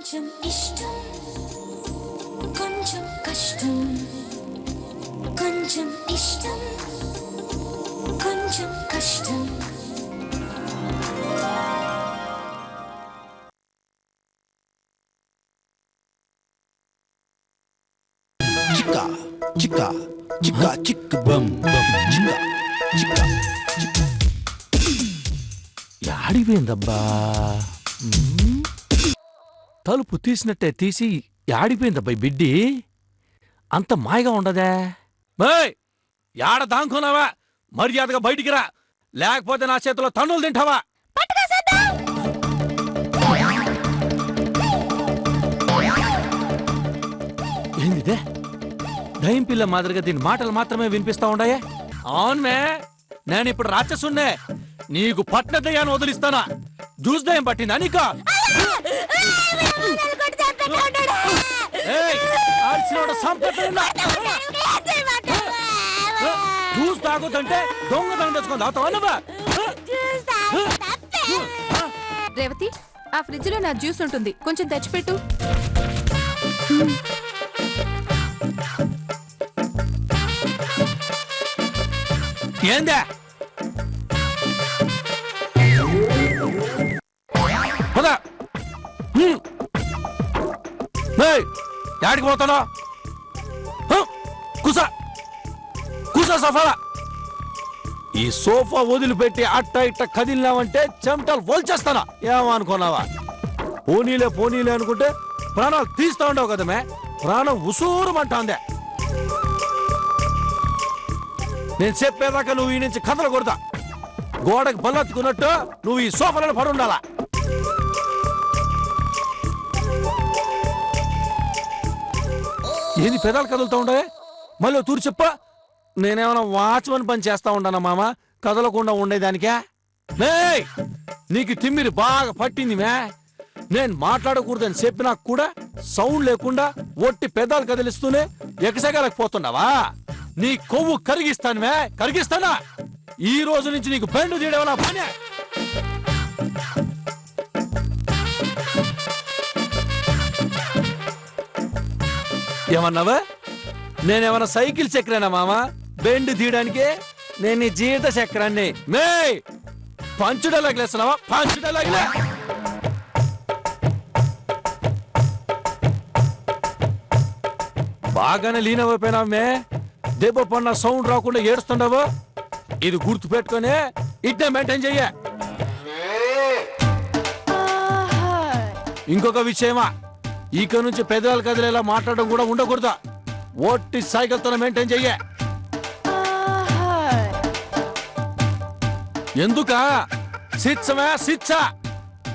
కొంచెం ఇష్టం కొంచెం కష్టం కొంచెం ఇష్టం కొంచెం కష్టం చిక్కా చిక్కా చిక్కా చిక్ బం బం చిక్కా చిక్కా యాడిపోయిందబ్బా తలుపు తీసినట్టే తీసి యాడిపోయిందబ్బా ఈ బిడ్డి అంత మాయగా ఉండదే యాడ దాంకున్నావా మర్యాదగా బయటికి రా లేకపోతే నా చేతిలో తన్నులు తింటావా ఏందిదే దయ్యం పిల్ల మాదిరిగా దీని మాటలు మాత్రమే వినిపిస్తా ఉండాయే అవునే నేనిప్పుడు రాక్షసున్నే నీకు పట్న దయ్యాన్ని వదిలిస్తానా జ్యూస్ దయ్యం పట్టిందా నీకు జ్యూస్ తాగొద్దంటే దొంగతనం తెచ్చుకొని తాగుతావా రేవతి ఆ ఫ్రిడ్జ్ లో నా జ్యూస్ ఉంటుంది కొంచెం తెచ్చిపెట్టు ఏందే యాడికి పోతానా కుసా కుసా సఫాలా ఈ సోఫా వదిలిపెట్టి అట్ట ఇట్ట కదిలినావంటే చెమటలు వల్చేస్తానా ఏమనుకున్నావా పోనీలే పోనీలే అనుకుంటే ప్రాణాలు తీస్తా ఉండవు కదమే ప్రాణం ఉసూరుమంటాందే నేను చెప్పేదాకా నువ్వు ఈ నుంచి కథలు కొడతా గోడకు బల్లెత్తుకున్నట్టు నువ్వు ఈ సోఫాలను పడుండాలా ఏంది పెదాలు కదులుతా ఉండే మళ్ళీ తూరు చెప్ప నేనేమైనా వాచ్మన్ పని చేస్తా ఉంటానా మామ కదలకుండా ఉండేదానికే నీకు తిమ్మిరి బాగా పట్టింది మే నేను మాట్లాడకూడదని చెప్పినా కూడా సౌండ్ లేకుండా ఒట్టి పెదాలు కదిలిస్తూనే ఎగసగలేకపోతున్నావా నీ కొవ్వు కరిగిస్తానువే కరిగిస్తానా ఈ రోజు నుంచి నీకు బెండు తీయడం పని ఏమన్నావా నేనేమన్నా సైకిల్ చక్రేనా మామ బెండు తీయడానికి నేను నీ జీవిత చక్రాన్ని మే పంచుడలాగలేస్తున్నావా పంచుడలాగలే బాగానే లీనమైపోయినావు మే దెబ్బ పన్న సౌండ్ రాకుండా ఏడుస్తుండవు ఇది గుర్తు పెట్టుకుని ఇట్నే మెయింటైన్ చెయ్య ఇంకొక విషయమా ఇక నుంచి పెదవులు కదిలేలా మాట్లాడడం కూడా ఉండకూడదు ఓట్టి సైకిల్తో మెయింటైన్ చెయ్య ఎందుక శిక్షమే శిక్ష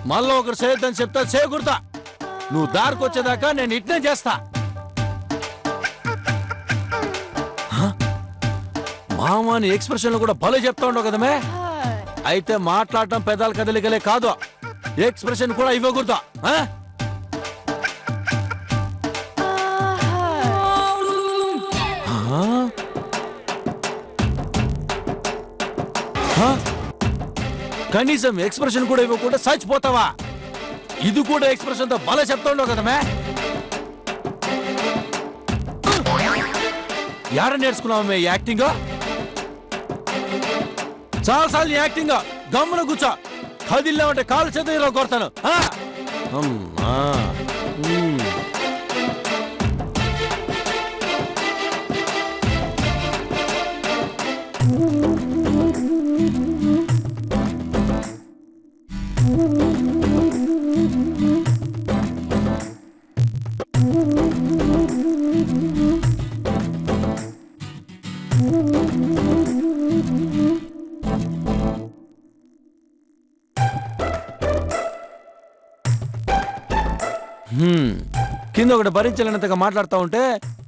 మళ్ళీ ఒకరు చేయొద్దని చెప్తా చేయకూడదా నువ్వు దారికొచ్చేదాకా నేను ఇట్నే చేస్తా మామాని ఎక్స్ప్రెషన్లు కూడా భలే చెప్తా ఉండవు కదమే అయితే మాట్లాడటం పెదాలు కదలికలే కాదు ఎక్స్ప్రెషన్ కూడా ఇవ్వకూడదు కనీసం ఎక్స్ప్రెషన్ కూడా ఇవ్వకుండా చచ్చిపోతావా ఇది కూడా ఎక్స్ప్రెషన్ తో భలే చెప్తా ఉండవు కదమే యాడ నేర్చుకున్నావా యాక్టింగ్ చాలా సార్లు యాక్టింగ్ గమ్మున కూర్చో కదిల్లామంటే కాలు చేత కొడతాను కింద ఒకటి భరించలేనంతగా మాట్లాడుతూ ఉంటే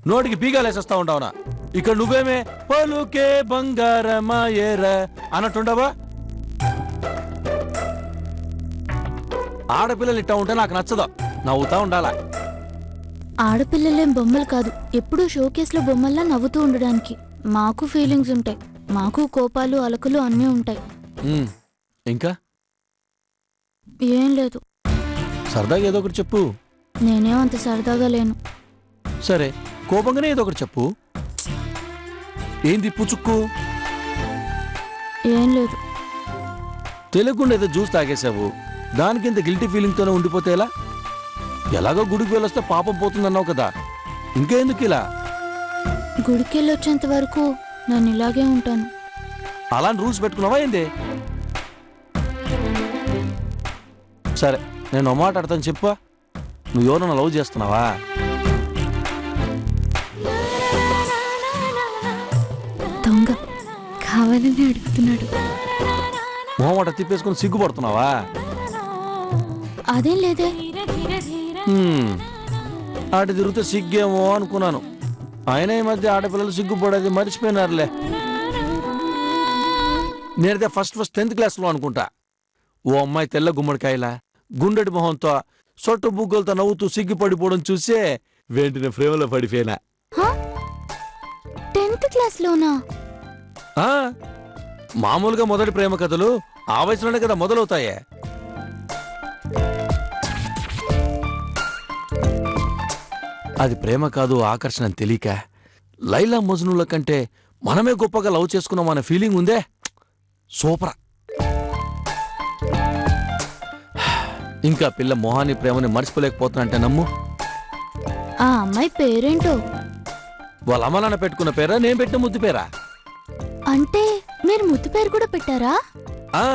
నోటికి బీగాలేసేస్తా ఉంటావునా ఇక్కడ నువ్వేమే పలుకే బంగారమాయేరా అన్నట్టుండవా ఆడపిల్లలు ఇట్టా ఉంటే నాకు నచ్చదు నవ్వుతా ఉండాలా ఆడపిల్లలేం బొమ్మలు కాదు ఎప్పుడూ షోకేస్లో బొమ్మల్లా నవ్వుతూ ఉండడానికి మాకు ఫీలింగ్స్ ఉంటాయి మాకు కోపాలు అలకలు అన్నీ ఉంటాయి ఇంకా ఏం లేదు సరదాగా ఏదో ఒకటి చెప్పు నేనేం అంత సరదాగా లేను. సరే కోపంగానే ఏదో ఒకటి చెప్పు. ఏంది పుచ్చుక్కు? ఏం లేదు. తెలియకుండా ఏదో జ్యూస్ తాగేశావు, దానికి ఇంత గిల్టీ ఫీలింగ్తోనే ఉండిపోతే ఎలా? ఎలాగో గుడికి వెళ్ళొస్తే పాపం పోతుందన్నావు కదా, ఇంకెందుకు ఇలా? గుడికెళ్ళి వచ్చేంత వరకు నేను ఇలాగే ఉంటాను. అలాంటి రూల్స్ పెట్టుకున్నావా ఏంది? సరే నేను మాట అడతాను చెప్పా. నువ్వు ఎవరన్నా లవ్ చేస్తున్నావా? దొంగ కావాలని అడుగుతున్నాడు. మొహమాట తిప్పేసుకుని సిగ్గుపడుతున్నావా? అదేం లేదే. ఆట తిరిగితే సిగ్గేమో అనుకున్నాను. ఆయన ఈ మధ్య ఆడపిల్లలు సిగ్గుపడేది మర్చిపోయినారులే. నేనైతే ఫస్ట్ 10th క్లాస్లో అనుకుంటా, ఓ అమ్మాయి తెల్ల గుమ్మడికాయలా గుండెటి మొహంతో సొట్టు బుగ్గలతో నవ్వుతూ సిగ్గుపడిపోవడం చూసే వెంటనే ప్రేమలో పడిపోయినా. 10th క్లాస్లోనా? ఆ, మామూలుగా మొదటి ప్రేమ కథలు ఆ వయసులోనే కదా మొదలవుతాయే. అది ప్రేమ కాదు, ఆకర్షణ అని తెలియక లైలా మజ్నుల కంటే మనమే గొప్పగా లవ్ చేసుకున్నాం అనే ఫీలింగ్ ఉందే, సూపర్. ఇంకా పిల్ల మొహాన్ని ప్రేమని మర్చిపోలేకపోతున్నంటే నమ్ము. ఆ అమ్మాయి పేరేంటో? వాళ్ళ అమ్మ నాన్న పెట్టుకున్న పేరా, నేను పెట్టిన ముద్దు పేరా? అంటే మీరు ముద్దు పేరు కూడా పెట్టారా? ఆ,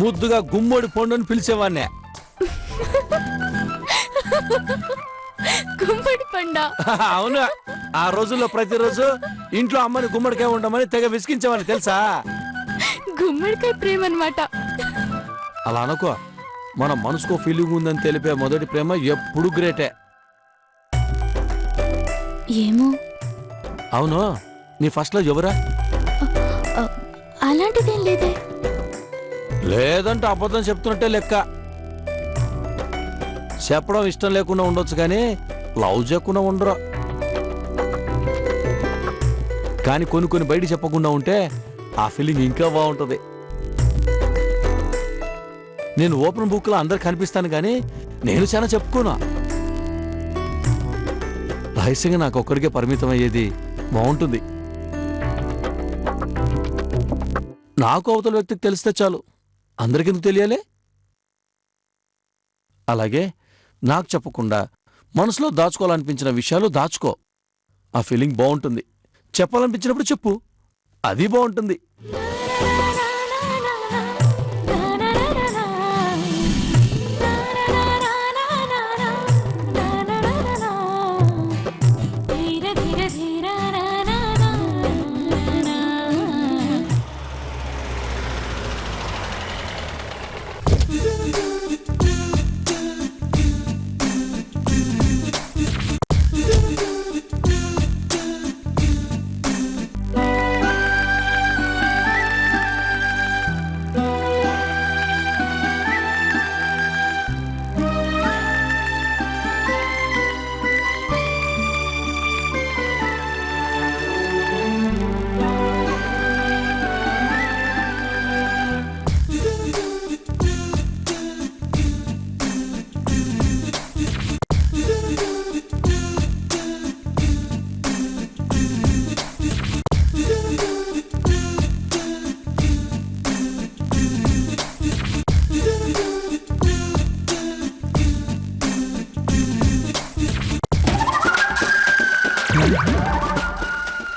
ముద్దుగా గుమ్మడి పండు అని పిలిచేవాడినే. గుమ్మడి పండా? అవునా, ఆ రోజుల్లో ప్రతిరోజు ఇంట్లో అమ్మని గుమ్మడికాయ ఉండమని తెగ విసిగించేవాడిని తెలుసా? గుమ్మడికాయ ప్రేమ అన్నమాట. అలా అనుకో, మన మనసుకో ఫీలింగ్ ఉందని తెలిపే మొదటి ప్రేమ ఎప్పుడు గ్రేటే. ఏమో. అవును, నీ ఫస్ట్ లో ఎవరా? అలాంటిదేం లేదే. లేదంటే అబద్ధం చెప్తున్నట్టే లెక్క. చెప్పడం ఇష్టం లేకుండా ఉండొచ్చు కానీ లవ్ చేయకుండా ఉండరు. కానీ కొన్ని బయట చెప్పకుండా ఉంటే ఆ ఫీలింగ్ ఇంకా బాగుంటుంది. నేను ఓపెన్ బుక్ లో అందరు కనిపిస్తాను కానీ నేను చాలా చెప్పుకోనా. రహస్యంగా నాకు ఒక్కడికే పరిమితం అయ్యేది బాగుంటుంది. నాకు అవతల వ్యక్తికి తెలిస్తే చాలు, అందరికెందుకు తెలియాలి? అలాగే నాకు చెప్పకుండా మనసులో దాచుకోవాలనిపించిన విషయాలు దాచుకో. ఆ ఫీలింగ్ బాగుంటుంది. చెప్పాలనిపించినప్పుడు చెప్పు, అది బాగుంటుంది.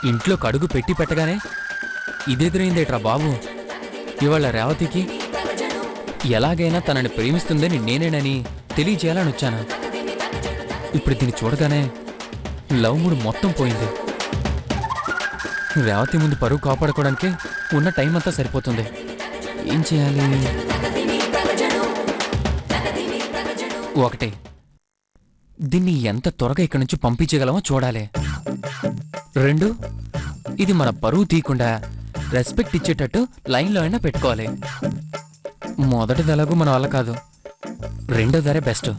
ఇంట్లో కడుగు పెట్టి పెట్టగానే ఇదెదురైందేట్రా బాబు. ఇవాళ రేవతికి ఎలాగైనా తనని ప్రేమిస్తుందని నేనేనని తెలియజేయాలని వచ్చాను. ఇప్పుడు దీన్ని చూడగానే లవ్ మూడ్ మొత్తం పోయింది. రేవతి ముందు పరువు కాపాడుకోవడానికి ఉన్న టైం అంతా సరిపోతుంది. ఏం చేయాలి? ఒకటి, దీన్ని ఎంత త్వరగా ఇక్కడి నుంచి పంపించగలమో చూడాలి. 2, ఇది మన పరువు తీయకుండా రెస్పెక్ట్ ఇచ్చేటట్టు లైన్లో అయినా పెట్టుకోవాలి. మొదటిది ఎలాగూ మన వల్ల కాదు, రెండోదారే బెస్ట్.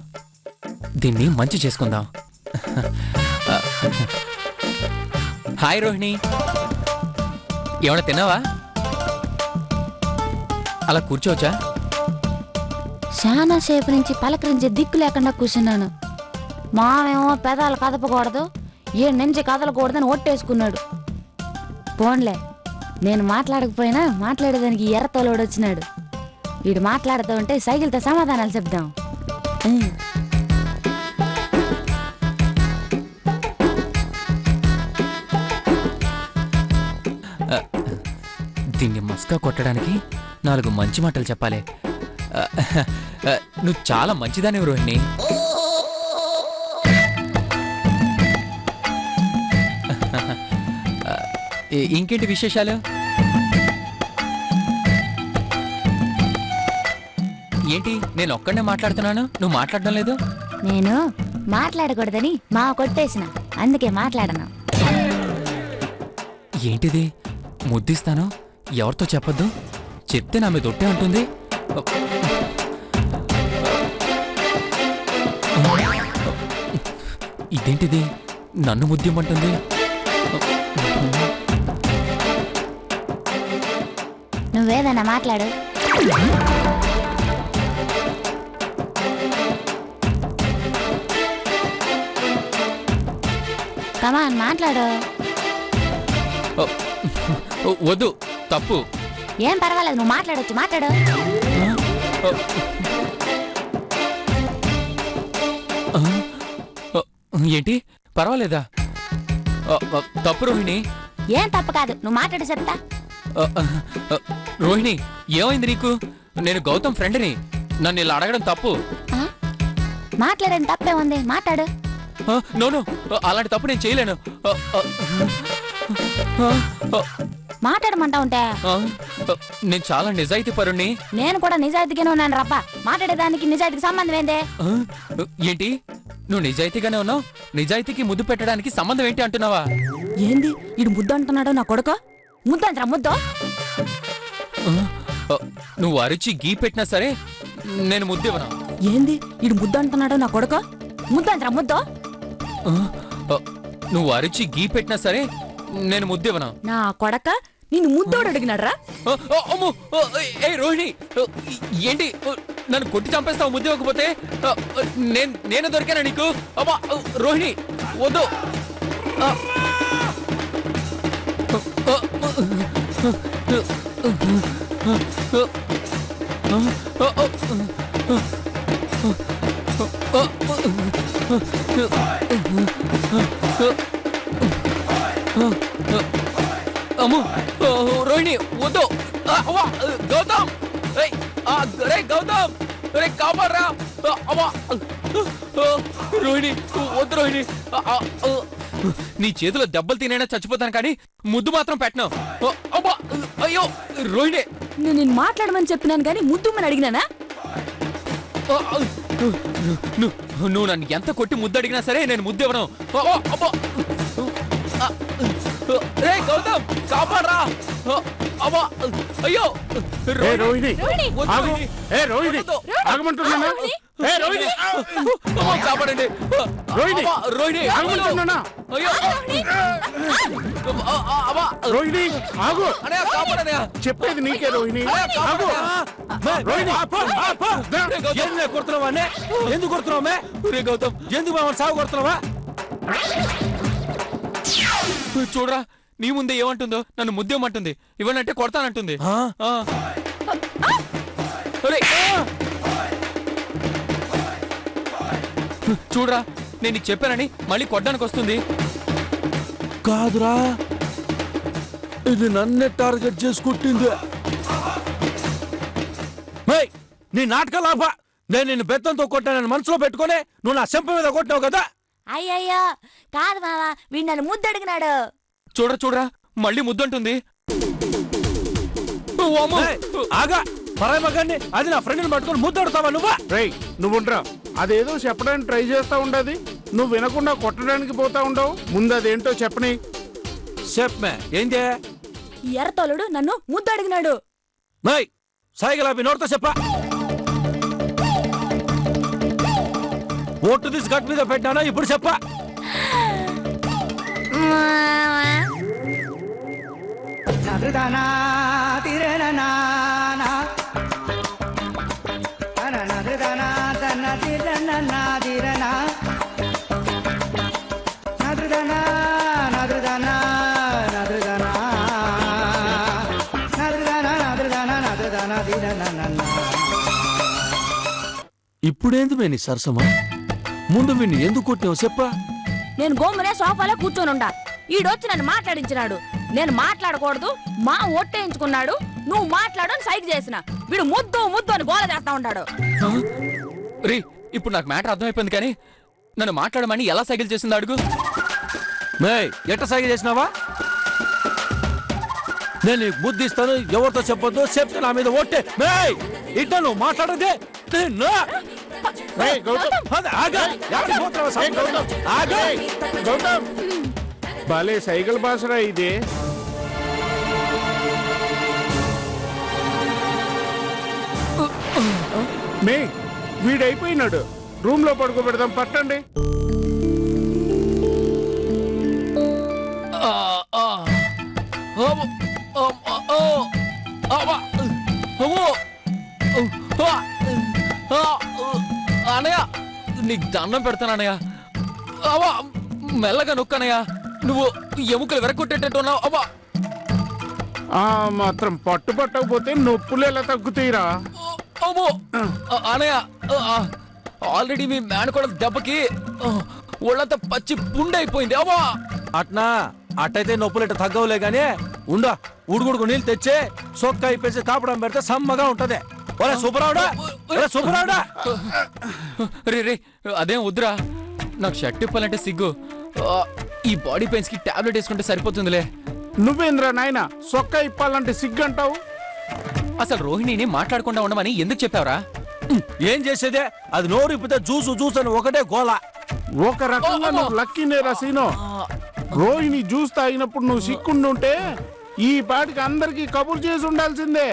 దీన్ని మంచి చేసుకుందాం. హాయ్ రోహిణి, ఏమైనా తిన్నావా? అలా కూర్చోవచ్చా? చాలా సేపు నుంచి పలకరించే దిక్కు లేకుండా కూర్చున్నాను. మామేమో పెదాలు కదపకూడదు ఏ నుంచి కదలకూడదని ఒట్టేసుకున్నాడు. పోన్లే, నేను మాట్లాడకపోయినా మాట్లాడేదానికి ఎర్రతోలోడు వచ్చినాడు. వీడు మాట్లాడుతూ ఉంటే సైకిల్తో సమాధానాలు చెప్దాం. దీన్ని మస్కా కొట్టడానికి 4 మంచి మాటలు చెప్పాలి. నువ్వు చాలా మంచిదానివి రోహిణి. ఇంకేంటి విశేషాలు? ఏంటి నేను ఒక్కడనే మాట్లాడుతున్నాను, నువ్వు మాట్లాడడం లేదు? నేను మాట్లాడకూడదని మా కొట్టేసిన, అందుకే మాట్లాడను. ఏంటిది? ముద్దిస్తాను, ఎవరితో చెప్పొద్దు, చెప్తే నా మీద ఒట్టే ఉంటుంది. ఇదేంటిది? నన్ను ముద్దిమ్మంటుంది. నువ్వేదన్నా మాట్లాడు. కమాన్ మాట్లాడు. వద్దు, తప్పు. ఏం పర్వాలేదు, నువ్వు మాట్లాడొచ్చు, మాట్లాడు. ఏంటి పర్వాలేదా? తప్పు రోహిణి. ఏం తప్పు కాదు, నువ్వు మాట్లాడు చెప్తా. రోహిణి ఏమైంది నీకు? నేను గౌతమ్ ఫ్రెండ్ని, నన్ను ఇలా అడగడం తప్పు. మాట్లాడేది తప్పే ఉంది, మాట్లాడు. నోను, అలాంటి తప్పు నేను చేయలేను. మాట్లాడమంటా ఉంటే నేను చాలా నిజాయితీ పరుణ్ణి. నేను కూడా నిజాయితీగానే ఉన్నాను రబ్బా. మాట్లాడేదానికి నిజాయితీకి సంబంధం ఏందే? ఏంటి నువ్వు నిజాయితీగానే ఉన్నావు, నిజాయితీకి ముద్దు పెట్టడానికి సంబంధం ఏంటి అంటున్నావా? ఏంది ఇడు ముద్దు అంటున్నాడు నా కొడుకు? ముద్దంతరా ముద్దు? నువ్వు అరిచి గీ పెట్టినా సరే నేను ముద్దివ్వను. ఏంది ఇడు ముద్దు అంటున్నాడు నా కొడుకు? ముద్దంతరా ముద్దు? నువ్వు అరిచి గీ పెట్టినా సరే నేను ముద్దివ్వను. నా కొడక నిన్ను ముద్దోడు అడిగినాడ్రా? ఏ రోహిణి, ఏంటి నన్ను కొట్టి చంపేస్తావు ముద్దు ఇవ్వకపోతే? నేను దొరికానా నీకు? అమ్మా రోహిణి వద్దు. అమ్మో రోహిణి వద్దు. గౌతమ్, రే గౌతమ్, రే కాపాడరా. రోహిణి వద్దు. రోహిణి నీ చేతిలో దెబ్బలు తినైనా చచ్చిపోతాను కానీ ముద్దు మాత్రం పెట్టను. అయ్యో రోహిణి, నేను మాట్లాడమని చెప్పినాను కానీ ముద్దుమని అడిగినానా? నువ్వు నన్ను ఎంత కొట్టి ముద్దు అడిగినా సరే నేను ముద్దు ఇవ్వను. రే గౌతమ్ కాపాడరా. అయ్యో రోహిణి వద్దు. రోహిణి ఆగమంటున్నానా? కాపాడండి రోహిణి, రోహిణి ఆగమంటున్నానా? అయ్యో రోహిణి ఆగు, కాపాడనయా. చెప్పేది నీకే రోహిణి. ఆగు రోహిణి. ఎందుకు కొడుతున్నావా? ఎందుకు కొడుతున్నావా? రే గౌతమ్, ఎందుకు మమ్మల్ని సాగు కొడుతున్నావా? చూడరా నీ ముందే ఏమంటుందో, నన్ను ముద్దేమంటుంది, ఇవ్వనంటే కొడతానంటుంది. చూడరా నేను నీకు చెప్పానని మళ్ళీ కొట్టడానికి వస్తుంది. కాదురా, ఇది నన్నే టార్గెట్ చేసుకుంటుంది. నీ నాటకాలు ఆపా. నేను నిన్ను బెత్తంతో కొట్టానని మనసులో పెట్టుకొని నువ్వు నా చెంప మీద కొట్టావు కదా. అయ్యయ్యో కాదు మావా, వీడు నన్ను ముద్దు అడిగినాడు. చూడరా మళ్ళీ ముద్దంటుంది. ఆగా పరాయి మగాన్ని, అది నా ఫ్రెండ్ని పట్టుకొని ముద్దడుతావా నువ్వా? రేయ్ నువ్వుండ్రా, అదేదో చెప్పడానికి ట్రై చేస్తా ఉండదు, నువ్వు వినకుండా కొట్టడానికి పోతా ఉండవు. ముందు అదేంటో చెప్పని. చెప్పమే ఏందే? ఎర్రతోలుడు నన్ను ముద్దు అడిగినాడు. సైగలాపి నోటితో చెప్పా. ఓటు తీసి గట్ మీద పెట్టానా? ఇప్పుడు చెప్పా. ఇప్పుడేంది నీ సరసమా? ముందు వీణ్ణి ఎందుకు కొట్టినావు చెప్పా? నేను గోమునే సోఫాలో కూర్చొని ఉండా. ఈడొచ్చి నన్ను మాట్లాడించినాడు. నేను మాట్లాడకూడదు, మా ఒట్టేయించుకున్నాడు. నువ్వు మాట్లాడని సైక్ చేసిన. వీడు ముద్దు ముద్దు అని గోల చేస్తా ఉంటాడు. రే ఇప్పుడు నాకు మ్యాటర్ అర్థమైపోయింది, కానీ నన్ను మాట్లాడమని ఎలా సైకిల్ చేసింది అడుగు. మేయ్ ఎట్ట సాగి చేసినావా? నేను నీకు బుద్ధి ఇస్తాను, ఎవరితో చెప్పొద్దు. చెప్తే నా మీద ఒట్టే. మేయ్ ఇట్ట నువ్వు మాట్లాడదే. రేయ్, గౌతమ్, గౌతమ్, భలే సైకిల్ భాషరా ఇది. మే వీడైపోయినాడు. రూమ్ లో పడుకోబెడదాం, పట్టండి. అనయ్య నీకు దండం పెడతాను అనయ్య. అవా మెల్లగా నొక్కనయ్య. నువ్వు ఎముకలు వెరగొట్టేటట్టు ఉన్నావు. అబ్బా ఆ మాత్రం పట్టు పట్టకపోతే నొప్పులు ఎలా తగ్గుతాయిరా? అమ్మో అనయ్య, ఆల్రెడీ మీ మేనకోడల దెబ్బకి ఒళ్ళంతా పచ్చి పుండైపోయింది. అమ్మా అట్నా? అట్టయితే నొప్పులు ఇట్ట తగ్గవులే గానీ ఉండా. ఉడుగుడుకు నీళ్ళు తెచ్చి సొక్క అయిపోయి కాపడం పెడితే సమ్మగా ఉంటది. ఒరే సూపరావుడా, ఒరే సూపరావుడా. రే రే అదేం వద్దురా, నాకు షర్ట్ ఇప్పాలంటే సిగ్గు. ఈ బాడీ పెయిన్స్ కి టాబ్లెట్ వేసుకుంటే సరిపోతుందిలే. నువ్వేంద్రా నాయన సొక్క ఇప్పాలంటే సిగ్గంటావు? అసలు రోహిణిని మాట్లాడకుండా ఉండమని ఎందుకు చెప్పావురా? ఏం చేసేదే? అది నోరు ఇప్పితే జ్యూసు జ్యూస్ అని ఒకటే గోల. ఒక రకంగా నువ్వు లక్కీనే రసీనో. రోహిణి జ్యూస్ తాగినప్పుడు నువ్వు సిక్కుండుంటే ఈ పాటికి అందరికి కబుర్ చేసి ఉండాల్సిందే.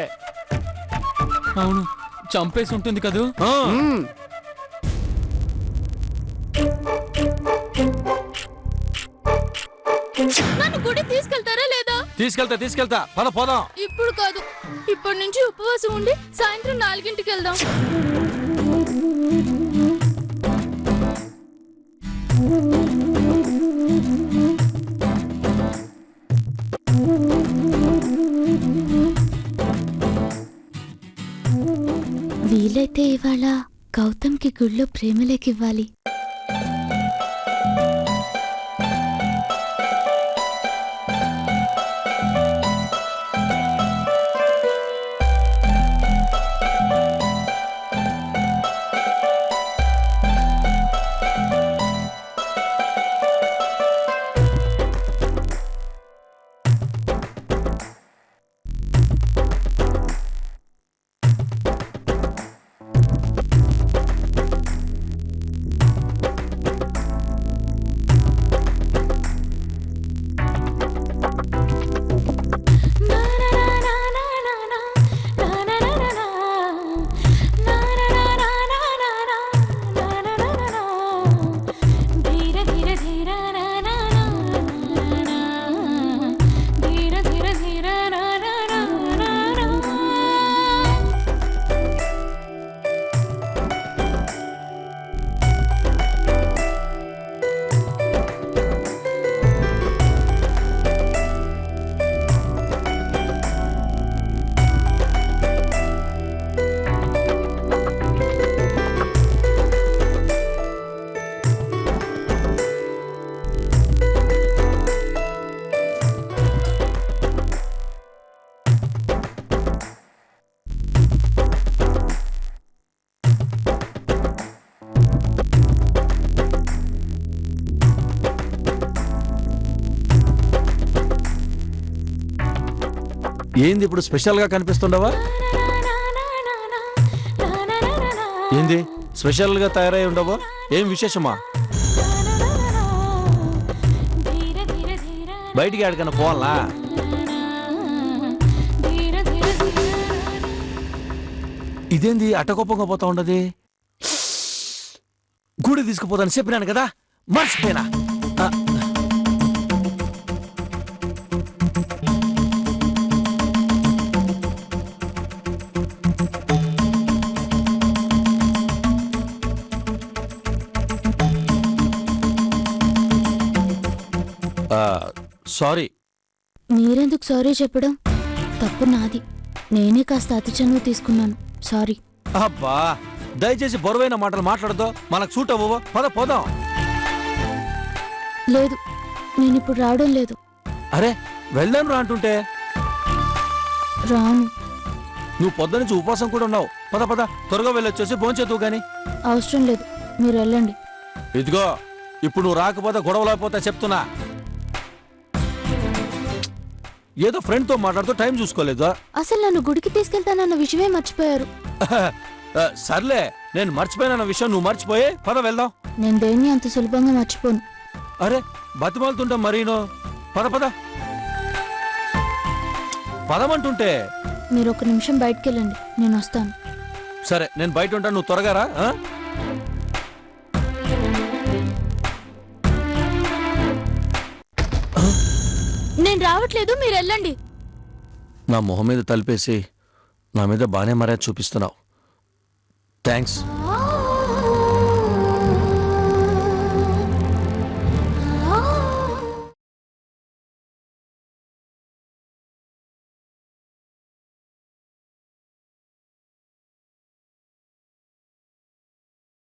అవును, చంపేసి ఉంటుంది కదూ. నన్ను గుడి తీసుకెళ్తారా లేదా? తీసుకెళ్తా పద పోదాం. ఇప్పుడు కాదు, ఇప్పటి నుంచి ఉపవాసం ఉండి సాయంత్రం 4ంటికి వెళ్దాం. వీలైతే ఇవాళ గౌతమ్కి గుళ్ళో ప్రేమలేకివ్వాలి. ఏంది ఇప్పుడు స్పెషల్ గా కనిపిస్తుండవా? ఏంది స్పెషల్ గా తయారై ఉండవా? ఏం విశేషమా? బయటికి ఆడికన్నా పోవాలా? ఇదేంది అట్టకొప్పగా పోతా ఉండదు? గుడి తీసుకుపోతాను చెప్పినాను కదా, మర్చిపోయినా. సారీ. మీరెందుకు సారీ చెప్పడం? తప్పు నాది. నేనే కాస్త అతి చనువు తీసుకున్నాను. సారీ. అబ్బా దయచేసి బరువైన మాటలు మాట్లాడదో మనకు సూట్ అవ్వవో పద పోదాం. లేదు, నేను ఇప్పుడు రావడం లేదు. అరే వెళ్ళాను రా అంటుంటే రాను. నువ్వు పొద్దు నుంచి ఉపవాసం కూడా ఉన్నావు. పద పద త్వరగా వెళ్ళొచ్చేసి భోంచేద్దువు గాని. అవసరం లేదు, మీరు వెళ్ళండి. ఇదిగో ఇప్పుడు నువ్వు రాకపోతే గొడవలైపోతా చెప్తున్నా. ఏదో ఫ్రెండ్ తో మాట్లాడుతూ టైం చూసుకోలేదు. అసలు నన్ను గుడికి తీసుకెళ్తానన్న విషయమే మర్చిపోయారు. సర్లే నేను మర్చిపోయిన విషయం నువ్వు మర్చిపోయి పద వెళ్దాం. నేను దేన్ని అంత సులభంగా మర్చిపోను. అరే బతిమాలుతుంటాం మరీను. పద పద పదమంటుంటే. మీరు ఒక నిమిషం బయటికి వెళ్ళండి, నేను వస్తాను. సరే నేను బయట ఉంటాను, నువ్వు త్వరగా రా. నేను రావట్లేదు, మీరు వెళ్ళండి. నా మొహం మీద తలిపేసి నా మీద బానే మర్యాద చూపిస్తున్నావు. థ్యాంక్స్.